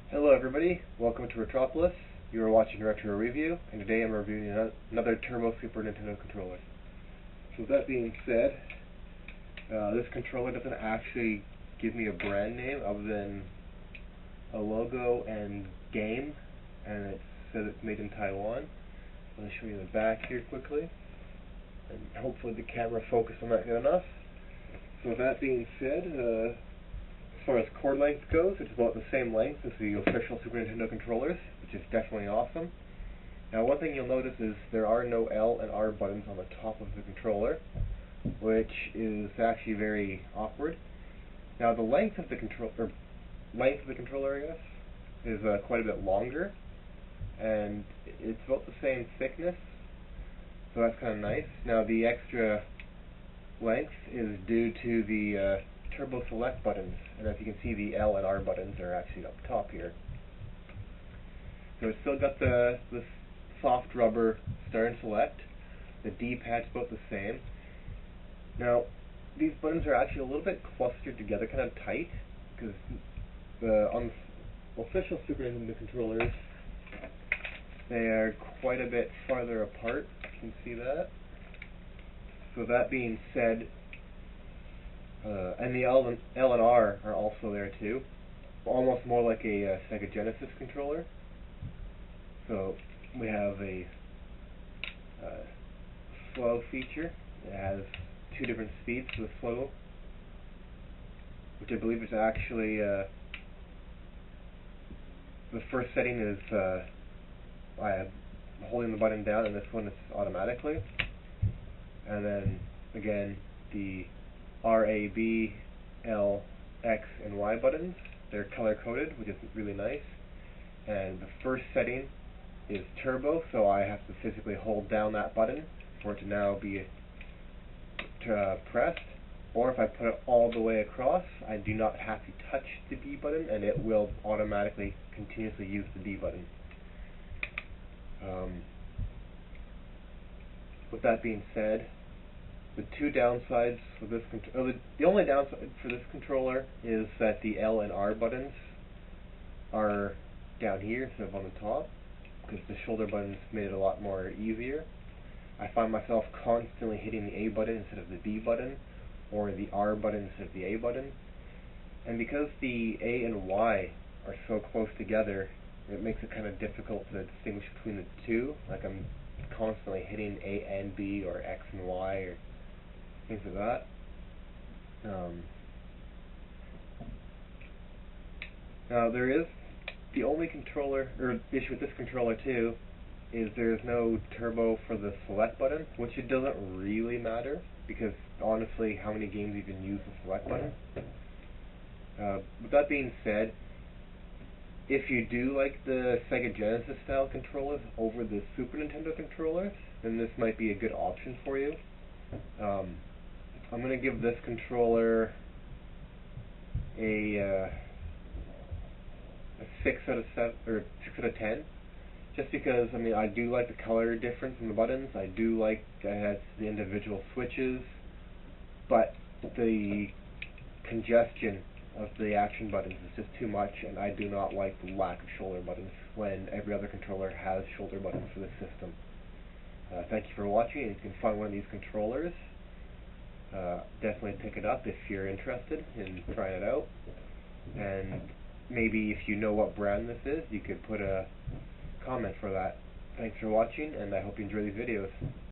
Hello everybody, welcome to Retropolis. You are watching a retro review, and today I'm reviewing another Turbo Super Nintendo controller. So with that being said, this controller doesn't actually give me a brand name other than a logo and game, and it says it's made in Taiwan. Let me show you the back here quickly, and hopefully the camera focus on that good enough. So with that being said, as far as cord length goes, it's about the same length as the official Super Nintendo controllers, which is definitely awesome. Now one thing you'll notice is there are no L and R buttons on the top of the controller, which is actually very awkward. Now the length of the controller, I guess, is quite a bit longer, and it's about the same thickness, so that's kind of nice. Now the extra length is due to the Turbo Select buttons, and as you can see, the L and R buttons are actually up top here. So it's still got the soft rubber start and select. The D-pad's about the same. Now these buttons are actually a little bit clustered together, kind of tight, because on official Super Nintendo controllers they are quite a bit farther apart. You can see that. So that being said, and the L and R are also there too, almost more like a Sega Genesis controller. So we have a slow feature. It has two different speeds for the slow, which I believe is actually the first setting is by holding the button down, and this one is automatically. And then again, the R, A, B, L, X, and Y buttons, they're color coded, which is really nice. And the first setting is turbo, so I have to physically hold down that button for it to now be pressed. Or if I put it all the way across, I do not have to touch the D button, and it will automatically continuously use the D button. With that being said, the two downsides for this the only downside for this controller is that the L and R buttons are down here instead of on the top, because the shoulder buttons made it a lot more easier. I find myself constantly hitting the A button instead of the B button, or the R button instead of the A button. And because the A and Y are so close together, it makes it kind of difficult to distinguish between the two. Like I'm constantly hitting A and B, or X and Y, or things like that. Now there is the only issue with this controller too is there's no turbo for the select button, which it doesn't really matter, because honestly, how many games even use the select button? With that being said, if you do like the Sega Genesis style controllers over the Super Nintendo controllers, then this might be a good option for you. I'm going to give this controller a 6 out of 7 or 6 out of 10, just because I do like the color difference in the buttons. I do like that it has the individual switches, but the congestion of the action buttons is just too much, and I do not like the lack of shoulder buttons when every other controller has shoulder buttons for this system. Thank you for watching. You can find one of these controllers. Definitely pick it up if you're interested in trying it out. And maybe if you know what brand this is, you could put a comment for that. Thanks for watching, and I hope you enjoy these videos.